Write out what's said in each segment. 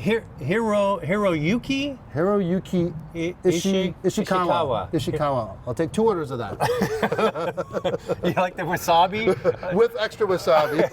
Hiroyuki Ishikawa. I'll take 2 orders of that. You like the wasabi? With extra wasabi.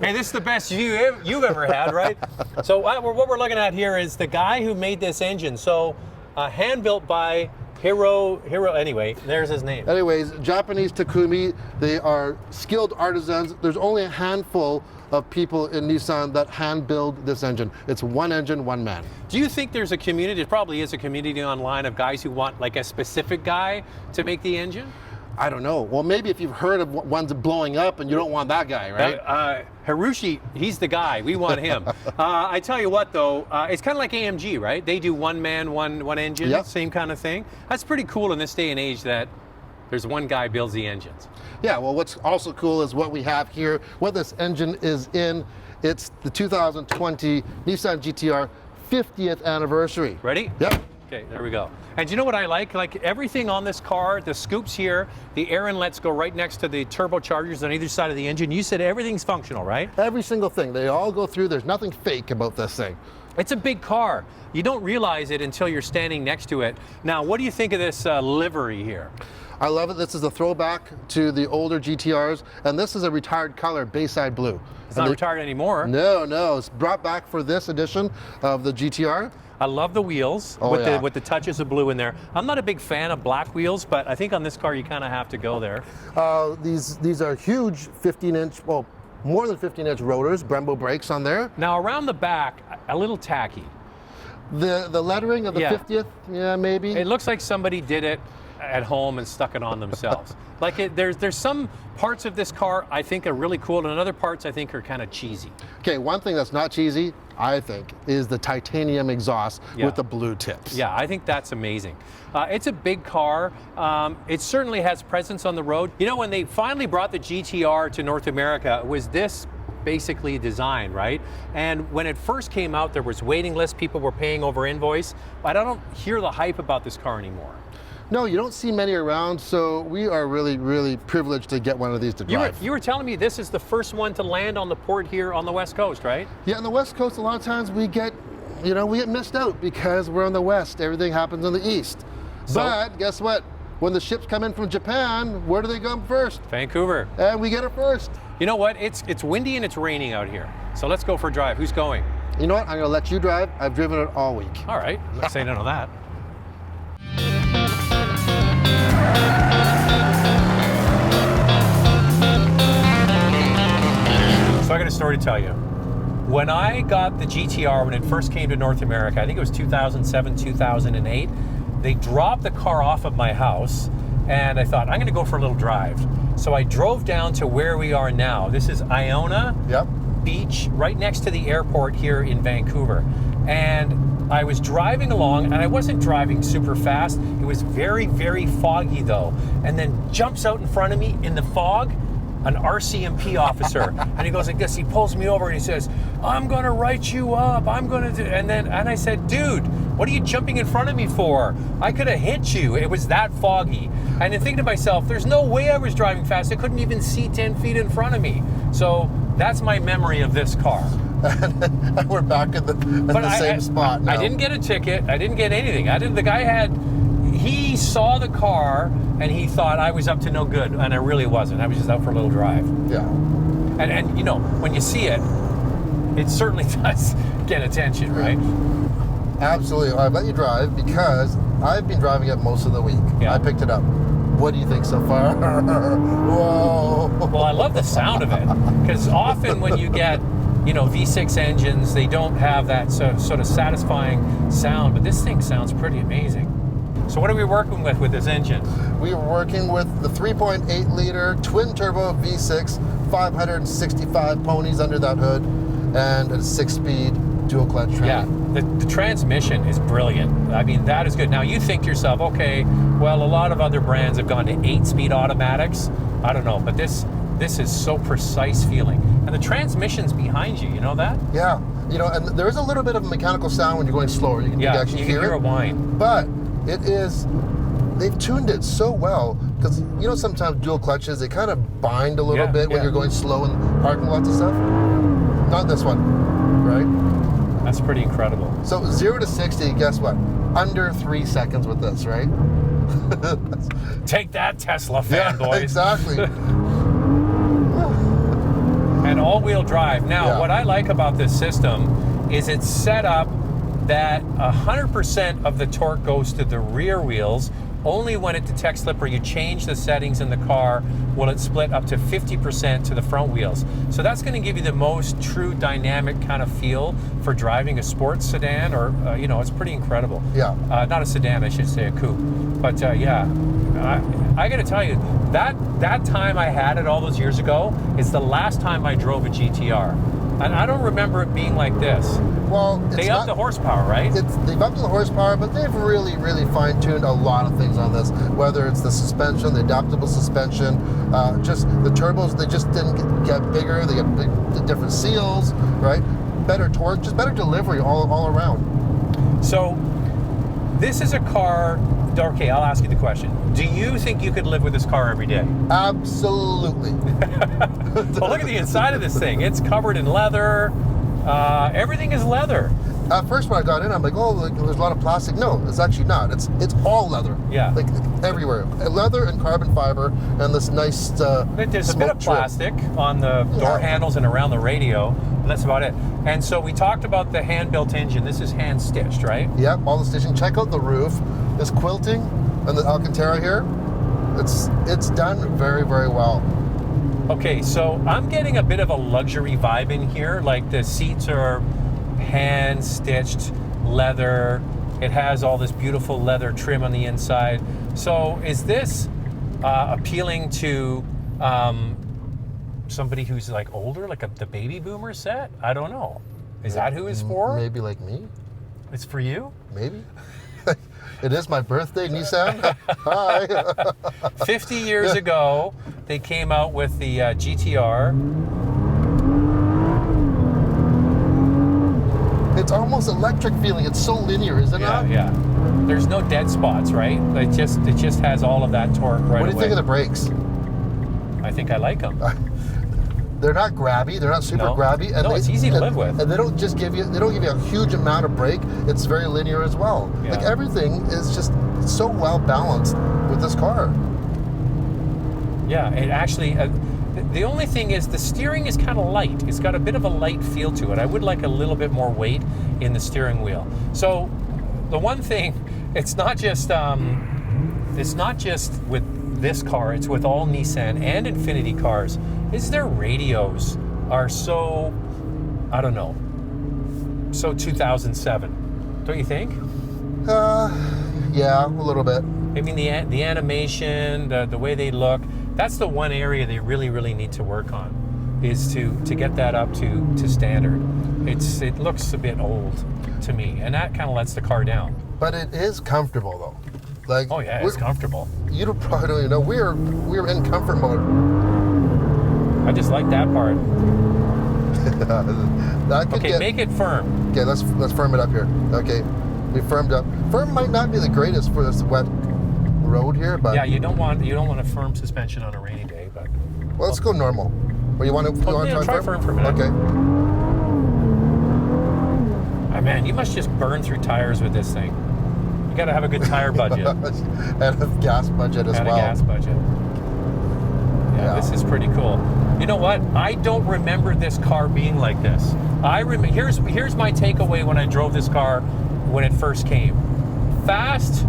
Hey, this is the best you've ever had, right? So what we're looking at here is the guy who made this engine. So hand built by Hiro, anyway, there's his name. Anyways, Japanese Takumi, they are skilled artisans. There's only a handful of people in Nissan that hand build this engine. It's one engine, one man. Do you think there's a community, there probably is a community online of guys who want like a specific guy to make the engine? I don't know. Well, maybe if you've heard of ones blowing up and you don't want that guy, right? Hiroshi, he's the guy. We want him. I tell you what, though, it's kind of like AMG, right? They do one man, one engine, yep. Same kind of thing. That's pretty cool in this day and age that there's one guy builds the engines. Yeah, well, what's also cool is what we have here, what this engine is in. It's the 2020 Nissan GT-R 50th anniversary. Ready? Yep. Okay, there we go. And you know what I like? Like everything on this car, the scoops here, the air inlets go right next to the turbochargers on either side of the engine. You said everything's functional, right? Every single thing. They all go through. There's nothing fake about this thing. It's a big car. You don't realize it until you're standing next to it. Now, what do you think of this livery here? I love it. This is a throwback to the older GTRs, and this is a retired color, Bayside Blue. It's not retired anymore. No. It's brought back for this edition of the GTR. I love the wheels with the touches of blue in there. I'm not a big fan of black wheels, but I think on this car you kind of have to go there. These are huge 15-inch, well, more than 15-inch rotors, Brembo brakes on there. Now around the back, a little tacky. The lettering of the 50th, yeah, maybe. It looks like somebody did it at home and stuck it on themselves. Like there's some parts of this car I think are really cool, and other parts I think are kind of cheesy. Okay, one thing that's not cheesy, I think, is the titanium exhaust with the blue tips. Yeah, I think that's amazing. It's a big car. It certainly has presence on the road. You know, when they finally brought the GT-R to North America, it was this basically design, right? And when it first came out, there was waiting lists, people were paying over invoice. But I don't hear the hype about this car anymore. No, you don't see many around, so we are really, really privileged to get one of these to drive. You were telling me this is the first one to land on the port here on the West Coast, right? Yeah, on the West Coast, a lot of times we get missed out because we're on the West. Everything happens on the East. But guess what? When the ships come in from Japan, where do they come first? Vancouver. And we get it first. You know what? It's windy and it's raining out here. So let's go for a drive. Who's going? You know what? I'm going to let you drive. I've driven it all week. All right. I'm not saying none of that. So I got a story to tell you. When I got the GT-R, when it first came to North America, I think it was 2007, 2008, they dropped the car off of my house, and I thought, I'm going to go for a little drive. So I drove down to where we are now. This is Iona Beach, right next to the airport here in Vancouver. And I was driving along, and I wasn't driving super fast. It was very, very foggy, though. And then jumps out in front of me in the fog, an RCMP officer, and he goes like this. He pulls me over and he says, "I'm going to write you up. I'm going to do." And I said, "Dude, what are you jumping in front of me for? I could have hit you." It was that foggy. And then thinking to myself, there's no way I was driving fast. I couldn't even see 10 feet in front of me. So that's my memory of this car. And we're back in the same spot now. I didn't get a ticket. I didn't get anything. The guy he saw the car and he thought I was up to no good, and I really wasn't. I was just out for a little drive. Yeah. And you know, when you see it, it certainly does get attention, right? Absolutely. I let you drive because I've been driving it most of the week. Yeah. I picked it up. What do you think so far? Whoa. Well, I love the sound of it, because often when you get, V6 engines, they don't have that sort of satisfying sound, but this thing sounds pretty amazing. So what are we working with this engine? We are working with the 3.8 liter twin turbo V6, 565 ponies under that hood, and a 6-speed dual clutch transmission. Yeah, the transmission is brilliant. I mean, that is good. Now you think to yourself, okay, well, a lot of other brands have gone to 8-speed automatics. I don't know, but this is so precise feeling. And the transmission's behind you, you know that? Yeah, and there is a little bit of a mechanical sound when you're going slower. You can actually hear a whine. But they've tuned it so well, because sometimes dual clutches, they kind of bind a little bit when you're going slow in parking lots and stuff. Not this one, right? That's pretty incredible. So 0 to 60, guess what? Under 3 seconds with this, right? Take that, Tesla Yeah, fanboys. exactly. And all-wheel drive. Now, Yeah. what I like about this system is it's set up that 100% of the torque goes to the rear wheels. Only when it detects slip or you change the settings in the car will it split up to 50% to the front wheels. So that's going to give you the most true dynamic kind of feel for driving a sports sedan, or you know, it's pretty incredible. Yeah. Not a sedan, I should say, a coupe. But yeah, I got to tell you, that time I had it all those years ago is the last time I drove a GTR. And I don't remember it being like this. Well, They upped the horsepower, right? They've upped the horsepower, but they've really, really fine-tuned a lot of things on this. Whether it's the suspension, the adaptable suspension, just the turbos, they just didn't get bigger. They get different seals, right? Better torque, just better delivery all around. So this is a car. Okay, I'll ask you the question. Do you think you could live with this car every day? Absolutely. Well, look at the inside of this thing. It's covered in leather. Everything is leather. At first, when I got in, I'm like, oh, like, there's a lot of plastic. No, it's actually not. It's all leather. Yeah. Like everywhere. Leather and carbon fiber and this nice There's a bit of smoke trim. plastic on the door handles and around the radio, and that's about it. And so we talked about the hand-built engine. This is hand-stitched, right? Yep, all the stitching. Check out the roof. This quilting and the Alcantara here. It's done very, very well. Okay, so I'm getting a bit of a luxury vibe in here. Like the seats are hand-stitched leather. It has all this beautiful leather trim on the inside. So is this appealing to somebody who's like older, like the baby boomer set? I don't know. Is that who it's for? Maybe like me. It's for you? Maybe. It is my birthday, Nissan. Hi. 50 years ago, they came out with the GTR. It's almost electric feeling. It's so linear, isn't it? Yeah. There's no dead spots, right? It just has all of that torque right away. What do you think of the brakes? I think I like them. They're not grabby. They're not super No. grabby. No, it's easy to live with. And they don't give you a huge amount of brake. It's very linear as well. Yeah. Like everything is just so well balanced with this car. Yeah, it actually. The only thing is the steering is kind of light. It's got a bit of a light feel to it. I would like a little bit more weight in the steering wheel. So the one thing, it's not just with this car. It's with all Nissan and Infiniti cars. Is their radios are so, I don't know, so 2007, don't you think? Yeah, a little bit. I mean, the animation, the way they look, that's the one area they really, really need to work on, is to get that up to standard. It looks a bit old to me, and that kind of lets the car down. But it is comfortable though. Like, oh yeah, it's comfortable. You probably don't even know we're in comfort mode. I just like that part. Okay, make it firm. Okay, let's firm it up here. Okay, we firmed up. Firm might not be the greatest for this wet road here, but yeah, you don't want a firm suspension on a rainy day, but well, let's go normal. Or you want to try firm for a minute. Okay. Oh, man, you must just burn through tires with this thing. You got to have a good tire budget And a gas budget as well. and a gas budget. Yeah, this is pretty cool. You know what? I don't remember this car being like this. Here's my takeaway when I drove this car when it first came. Fast,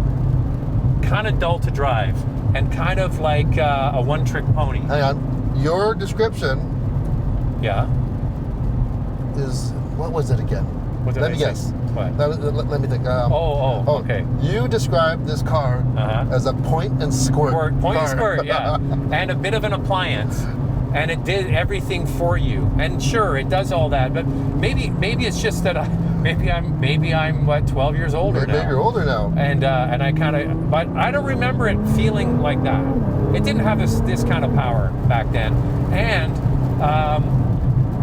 kind of dull to drive, and kind of like a one-trick pony. Hang on. Your description Yeah. is, what was it again? What did Let I me say? guess. What? Let me think. Okay. You described this car as a point and squirt. Point and car. squirt, yeah. And a bit of an appliance. And it did everything for you. And sure, it does all that, but maybe it's just that maybe I'm what, 12 years older now. Maybe you're older now. And I kind of, but I don't remember it feeling like that. It didn't have this kind of power back then. And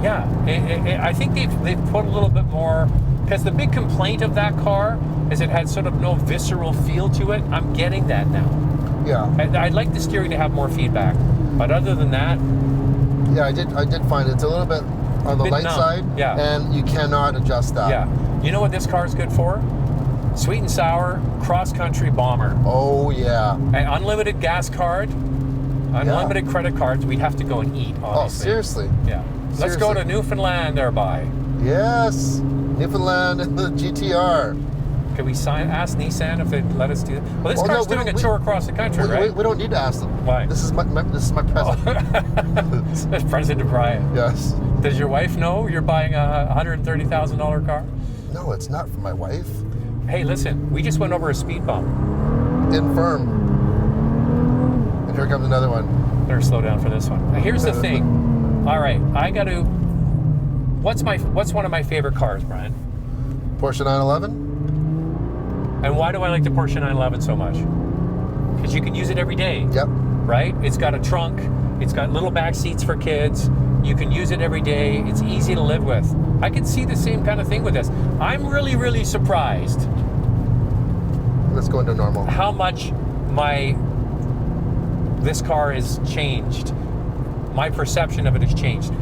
I think they've put a little bit more, because the big complaint of that car is it had sort of no visceral feel to it. I'm getting that now. Yeah. I'd like the steering to have more feedback, but other than that, Yeah, I did find it's a little bit on the Bit light numb. side, Yeah. and you cannot adjust that. Yeah. You know what this car is good for? Sweet and sour cross-country bomber. Oh yeah. An unlimited gas card, unlimited credit cards. We'd have to go and eat, Oh, obviously. seriously? Yeah. Let's go to Seriously. Newfoundland thereby. Yes. Newfoundland and the GTR. Can we ask Nissan if they'd let us do that? Well, this Oh, no, car's we doing a don't- tour across the country, right? We don't need to ask them. Why? This is my present. That's present to Brian. Yes. Does your wife know you're buying a $130,000 car? No, it's not for my wife. Hey, listen, we just went over a speed bump. Infirm. And here comes another one. Better slow down for this one. Here's the thing. All right, I got to. What's one of my favorite cars, Brian? Porsche 911. And why do I like the Porsche 911 so much? Because you can use it every day. Yep. Right? It's got a trunk. It's got little back seats for kids. You can use it every day. It's easy to live with. I can see the same kind of thing with this. I'm really, really surprised Let's go into normal. how much this car has changed. My perception of it has changed.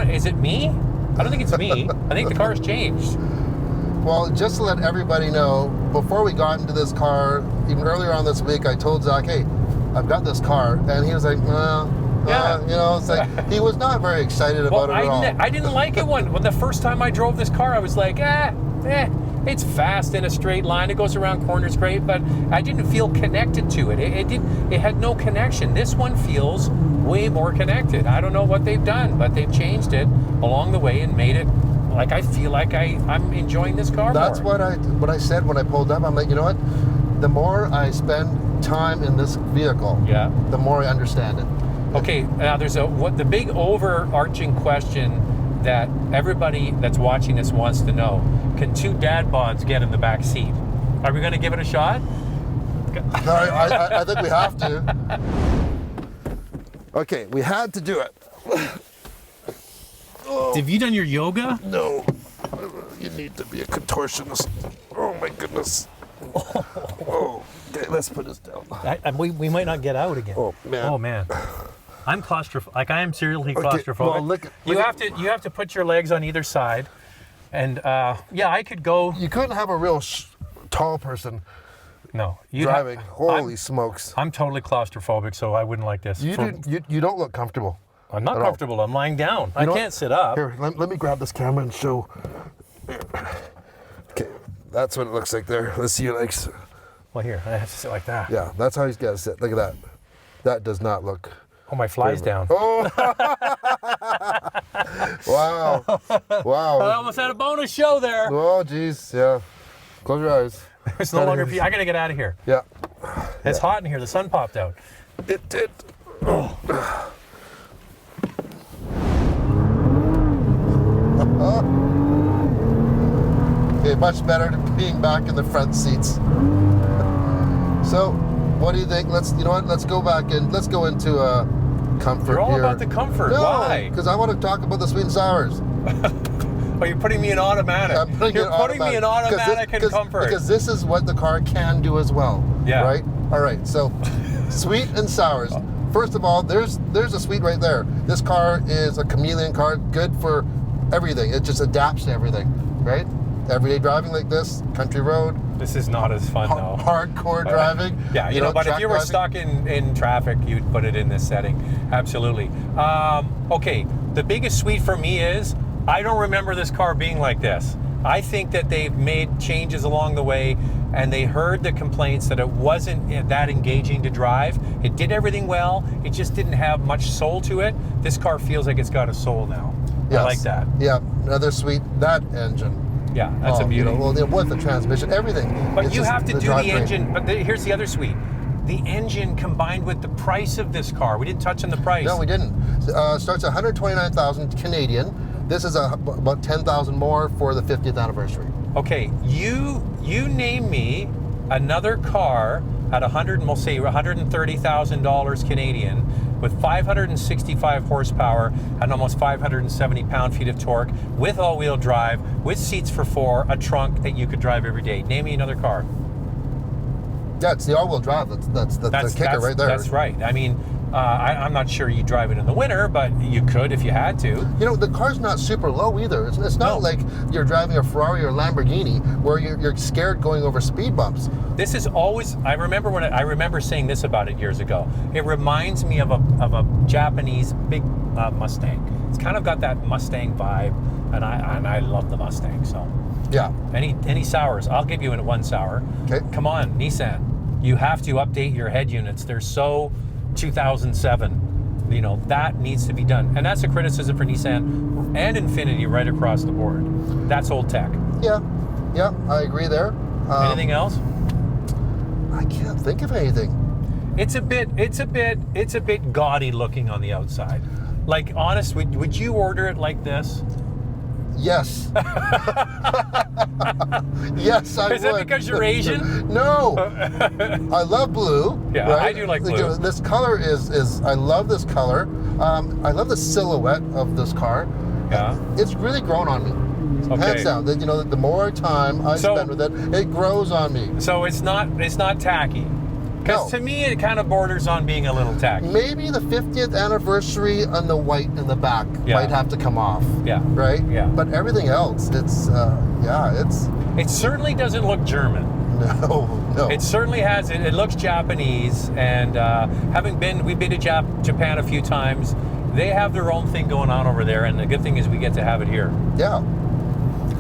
Is it me? I don't think it's me. I think the car's changed. Well, just to let everybody know, before we got into this car, even earlier on this week, I told Zach, hey, I've got this car. And he was like, Yeah. you know, it's like, he was not very excited about it at all. I didn't like it when the first time I drove this car, I was like, it's fast in a straight line. It goes around corners great, but I didn't feel connected to it. It had no connection. This one feels way more connected. I don't know what they've done, but they've changed it along the way and made it like I feel like I'm enjoying this car That's more. what I said when I pulled up. I'm like, you know what? The more I spend time in this vehicle, Yeah. the more I understand it. Okay, now there's the big overarching question that everybody that's watching this wants to know. Can two dad bods get in the back seat? Are we going to give it a shot? No, I think we have to. Okay, we had to do it. Have you done your yoga? No, you need to be a contortionist. Oh my goodness. Oh, okay, let's put this down. We might not get out again. Oh man. Oh man. I'm claustrophobic. Like I am seriously claustrophobic. well, look you have to put your legs on either side, and yeah, I could go. You couldn't have a real tall person No, driving. Holy smokes! I'm totally claustrophobic, so I wouldn't like this. You don't look comfortable. I'm not at all. comfortable. I'm lying down. I know can't sit up. Here, let me grab this camera and show. Okay, that's what it looks like there. Let's see your legs. Well, here I have to sit like that. Yeah, that's how he's got to sit. Look at that. That does not look. Oh, my fly's down. Oh! Wow! I Wow! almost had a bonus show there. Oh, geez, yeah. Close your eyes. It's no longer. I gotta get out of here. Yeah. It's hot in here. The sun popped out. It did. Oh. Okay, much better than being back in the front seats. So, what do you think? You know what? Let's go back and let's go into comfort. You're all here. about the comfort. No, Why? because I want to talk about the sweet and sours. Oh, you're putting me in automatic. You're putting me in automatic and comfort. Because this is what the car can do as well. Yeah. Right? All right. So, sweet and sours. First of all, there's a sweet right there. This car is a chameleon car, good for everything. It just adapts to everything, right? Everyday driving like this, country road, This is not as fun though. hardcore driving. Yeah, you know, but if track you were driving. stuck in traffic, you'd put it in this setting. Absolutely. Okay, the biggest sweet for me is I don't remember this car being like this. I think that they've made changes along the way and they heard the complaints that it wasn't that engaging to drive. It did everything well. It just didn't have much soul to it. This car feels like it's got a soul now. Yes. I like that. Yeah, another sweet, that engine. Yeah, that's a beauty. You know, well, with the transmission, everything. But It's you just have to do the drivetrain. engine. But here's the other sweet. The engine combined with the price of this car. We didn't touch on the price. No, we didn't. Starts at 129,000 Canadian. This is about 10,000 more for the 50th anniversary. Okay, you name me another car at $130,000 Canadian with 565 horsepower and almost 570 pound-feet of torque, with all-wheel drive, with seats for four, a trunk that you could drive every day. Name me another car. Yeah, it's the all-wheel drive. That's the kicker right there. That's right. I mean, I'm not sure you drive it in the winter, but you could if you had to. You know, the car's not super low either. It's not No. like you're driving a Ferrari or Lamborghini where you're scared going over speed bumps. This is always. I remember saying this about it years ago. It reminds me of a Japanese big Mustang. It's kind of got that Mustang vibe, and I love the Mustang. So Yeah. any sours? I'll give you one sour. Okay. Come on, Nissan. You have to update your head units. They're so 2007. You know, that needs to be done. And that's a criticism for Nissan and Infiniti right across the board. That's old tech. Yeah. Yeah, I agree there. Anything else? I can't think of anything. It's a bit gaudy looking on the outside. Like, honest, would you order it like this? Yes. Yes, I would. Is it because you're Asian? No. I love blue. Yeah, right? I do like blue. This color is I love this color. I love the silhouette of this car. Yeah. It's really grown on me. Okay. Hands down. You know, the more time I spend with it, it grows on me. So it's not tacky. Because No. to me, it kind of borders on being a little tacky. Maybe the 50th anniversary on the white in the back Yeah. might have to come off. Yeah. Right? Yeah. But everything else, it's It certainly doesn't look German. no. It certainly has. It looks Japanese, and we've been to Japan a few times. They have their own thing going on over there, and the good thing is we get to have it here. Yeah.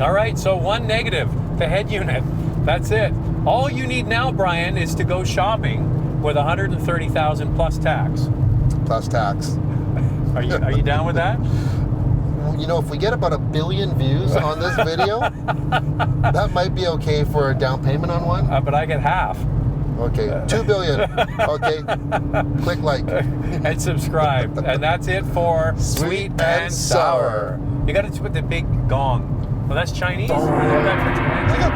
All right, so one negative, the head unit. That's it. All you need now, Brian, is to go shopping with 130,000 plus tax. Plus tax. Are you down with that? You know, if we get about 1 billion views on this video, that might be okay for a down payment on one. But I get half. Okay, 2 billion. Okay, click like. And subscribe. And that's it for Sweet and Sour. You got to put the big gong. Well, that's Chinese? Or that's Japan?